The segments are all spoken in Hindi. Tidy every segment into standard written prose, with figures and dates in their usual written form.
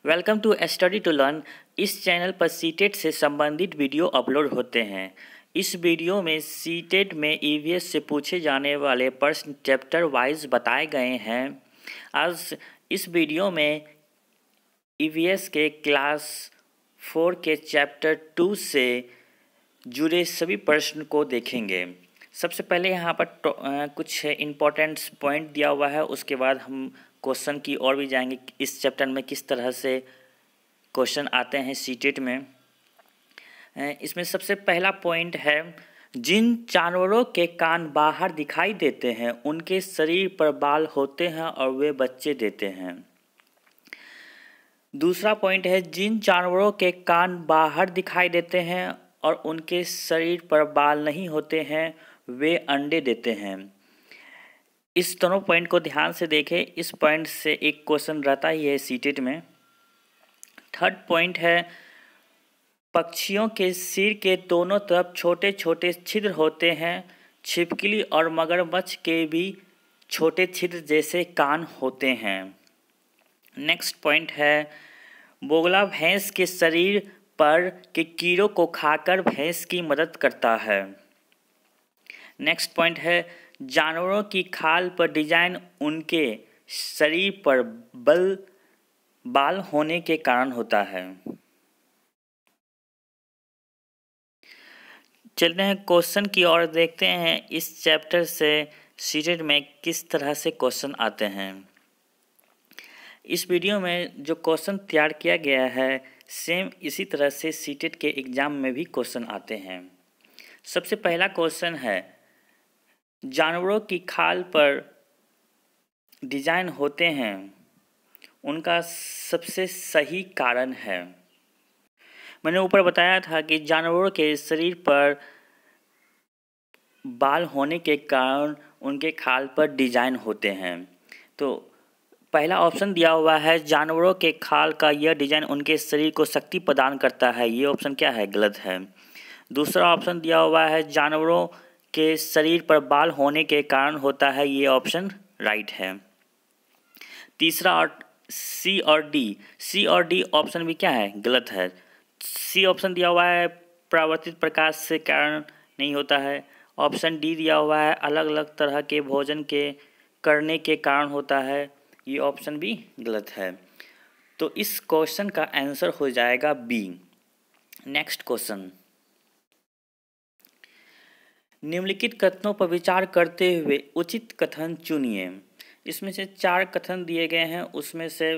Welcome to study to learn. इस चैनल पर सीटेट से संबंधित वीडियो अपलोड होते हैं। इस वीडियो में सीटेट में ईवीएस से पूछे जाने वाले प्रश्न चैप्टर वाइज बताए गए हैं। आज इस वीडियो में ईवीएस के क्लास 4 के चैप्टर 2 से जुड़े सभी प्रश्न को देखेंगे। सबसे पहले यहाँ पर कुछ इम्पोर्टेंट पॉइंट दिया हुआ है, उसके बाद हम क्वेश्चन की ओर भी जाएंगे। इस चैप्टर में किस तरह से क्वेश्चन आते हैं सीटेट में। इसमें सबसे पहला पॉइंट है, जिन जानवरों के कान बाहर दिखाई देते हैं उनके शरीर पर बाल होते हैं और वे बच्चे देते हैं। दूसरा पॉइंट है, जिन जानवरों के कान बाहर दिखाई देते हैं और उनके शरीर पर बाल नहीं होते हैं वे अंडे देते हैं। इस दोनों पॉइंट को ध्यान से देखें, इस पॉइंट से एक क्वेश्चन रहता ही है सीटेट में। थर्ड पॉइंट है, पक्षियों के सिर के दोनों तरफ छोटे छोटे छिद्र होते हैं। छिपकली और मगरमच्छ के भी छोटे छिद्र जैसे कान होते हैं। नेक्स्ट पॉइंट है, बोगला भैंस के शरीर पर के कीड़ों को खाकर भैंस की मदद करता है। नेक्स्ट पॉइंट है, जानवरों की खाल पर डिजाइन उनके शरीर पर बाल होने के कारण होता है। चलते हैं क्वेश्चन की ओर, देखते हैं इस चैप्टर से सीटेट में किस तरह से क्वेश्चन आते हैं। इस वीडियो में जो क्वेश्चन तैयार किया गया है सेम इसी तरह से सीटेट के एग्जाम में भी क्वेश्चन आते हैं। सबसे पहला क्वेश्चन है, जानवरों की खाल पर डिजाइन होते हैं उनका सबसे सही कारण है। मैंने ऊपर बताया था कि जानवरों के शरीर पर बाल होने के कारण उनके खाल पर डिजाइन होते हैं। तो पहला ऑप्शन दिया हुआ है, जानवरों के खाल का यह डिजाइन उनके शरीर को शक्ति प्रदान करता है। ये ऑप्शन क्या है? गलत है। दूसरा ऑप्शन दिया हुआ है, जानवरों के शरीर पर बाल होने के कारण होता है। ये ऑप्शन राइट है। तीसरा और सी और डी ऑप्शन भी क्या है? गलत है। सी ऑप्शन दिया हुआ है, परावर्तित प्रकाश से कारण नहीं होता है। ऑप्शन डी दिया हुआ है, अलग अलग तरह के भोजन के करने के कारण होता है। ये ऑप्शन भी गलत है। तो इस क्वेश्चन का आंसर हो जाएगा बी। नेक्स्ट क्वेश्चन, निम्नलिखित कथनों पर विचार करते हुए उचित कथन चुनिए। इसमें से 4 कथन दिए गए हैं, उसमें से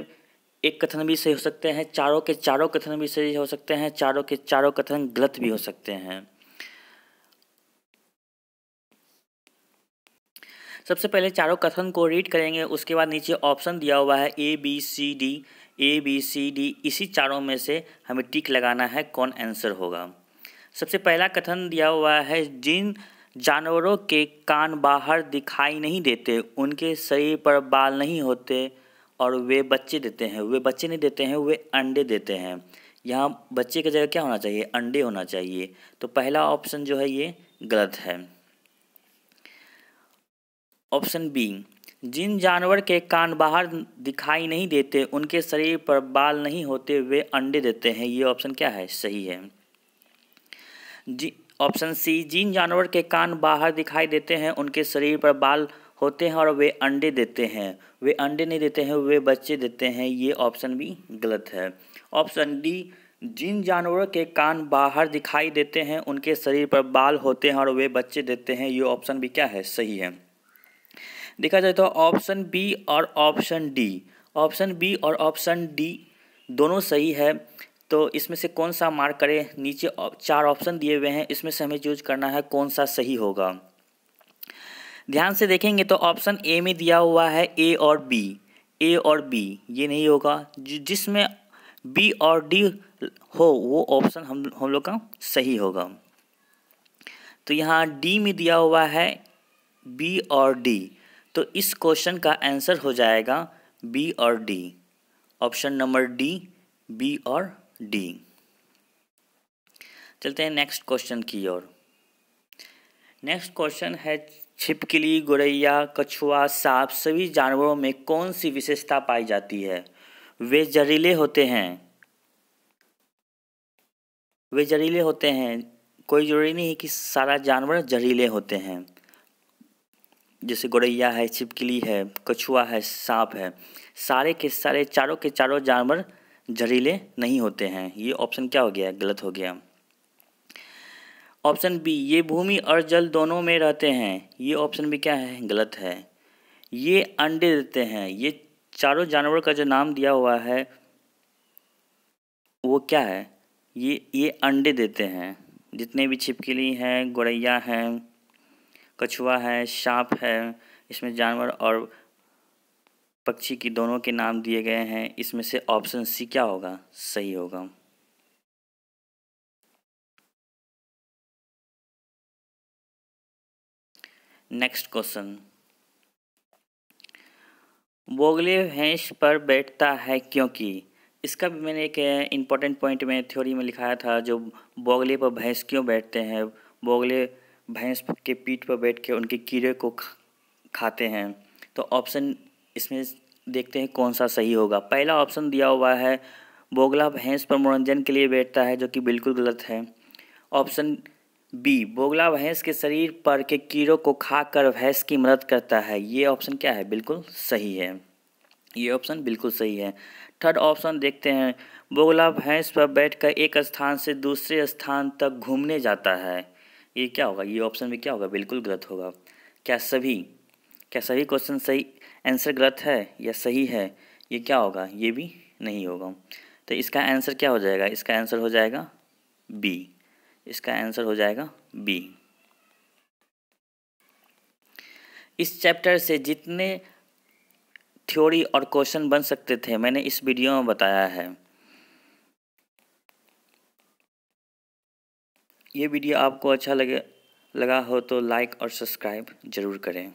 एक कथन भी सही हो सकते हैं, चारों के चारों कथन भी सही हो सकते हैं, चारों के चारों कथन गलत भी हो सकते हैं। सबसे पहले चारों कथन को रीड करेंगे, उसके बाद नीचे ऑप्शन दिया हुआ है ए बी सी डी। इसी चारों में से हमें टिक लगाना है कौन आंसर होगा। सबसे पहला कथन दिया हुआ है, जिन जानवरों के कान बाहर दिखाई नहीं देते उनके शरीर पर बाल नहीं होते और वे बच्चे देते हैं। वे बच्चे नहीं देते हैं, वे अंडे देते हैं। यहाँ बच्चे की जगह क्या होना चाहिए? अंडे होना चाहिए। तो पहला ऑप्शन जो है ये गलत है। ऑप्शन बी, जिन जानवर के कान बाहर दिखाई नहीं देते उनके शरीर पर बाल नहीं होते वे अंडे देते हैं। ये ऑप्शन क्या है? सही है। ऑप्शन सी, जिन जानवर के कान बाहर दिखाई देते हैं उनके शरीर पर बाल होते हैं और वे अंडे देते हैं। वे अंडे नहीं देते हैं, वे बच्चे देते हैं। ये ऑप्शन भी गलत है। ऑप्शन डी, जिन जानवरों के कान बाहर दिखाई देते हैं उनके शरीर पर बाल होते हैं और वे बच्चे देते हैं। ये ऑप्शन भी क्या है? सही है। देखा जाए तो ऑप्शन बी और ऑप्शन डी दोनों सही है। तो इसमें से कौन सा मार्क करें? नीचे 4 ऑप्शन दिए हुए हैं, इसमें से हमें चूज करना है कौन सा सही होगा। ध्यान से देखेंगे तो ऑप्शन ए में दिया हुआ है ए और बी, ये नहीं होगा। जिसमें बी और डी हो वो ऑप्शन हम लोग का सही होगा। तो यहाँ डी में दिया हुआ है बी और डी, तो इस क्वेश्चन का आंसर हो जाएगा बी और D. Option number D, B और डी। चलते हैं नेक्स्ट क्वेश्चन की ओर। नेक्स्ट क्वेश्चन है, छिपकली, गोरैया, कछुआ, सांप सभी जानवरों में कौन सी विशेषता पाई जाती है? वे जहरीले होते हैं। वे जहरीले होते हैं, कोई ज़रूरी नहीं है कि सारा जानवर जहरीले होते हैं। जैसे गौरैया है, छिपकली है, कछुआ है, सांप है, सारे के सारे चारों के चारों जानवर जहरीले नहीं होते हैं। ये ऑप्शन क्या हो गया? गलत हो गया। ऑप्शन बी, ये भूमि और जल दोनों में रहते हैं। ये ऑप्शन भी क्या है? गलत है। ये अंडे देते हैं। ये चारों जानवर का जो नाम दिया हुआ है वो क्या है? ये अंडे देते हैं। जितने भी छिपकली हैं, गौरैया हैं, कछुआ है, सांप है, इसमें जानवर और पक्षी की दोनों के नाम दिए गए हैं। इसमें से ऑप्शन सी क्या होगा? सही होगा। नेक्स्ट क्वेश्चन, बोगले भैंस पर बैठता है क्योंकि? इसका भी मैंने एक इम्पॉर्टेंट पॉइंट में थ्योरी में लिखाया था। जो बोगले पर भैंस क्यों बैठते हैं? बोगले भैंस के पीठ पर बैठ के उनके कीड़े को खाते हैं। तो ऑप्शन इसमें देखते हैं कौन सा सही होगा। पहला ऑप्शन दिया हुआ है बोगला भैंस पर मनोरंजन के लिए बैठता है, जो कि बिल्कुल गलत है। ऑप्शन बी, बोगला भैंस के शरीर पर के कीड़ों को खाकर भैंस की मदद करता है। ये ऑप्शन क्या है? बिल्कुल सही है। ये ऑप्शन बिल्कुल सही है। थर्ड ऑप्शन देखते हैं, बोगला भैंस पर बैठकर एक स्थान से दूसरे स्थान तक घूमने जाता है। ये क्या होगा? ये ऑप्शन भी क्या होगा? बिल्कुल गलत होगा। क्या सभी क्वेश्चन सही आंसर गलत है या सही है? ये क्या होगा? ये भी नहीं होगा। तो इसका आंसर क्या हो जाएगा? इसका आंसर हो जाएगा बी। इसका आंसर हो जाएगा बी। इस चैप्टर से जितने थ्योरी और क्वेश्चन बन सकते थे मैंने इस वीडियो में बताया है। ये वीडियो आपको अच्छा लगा हो तो लाइक और सब्सक्राइब जरूर करें।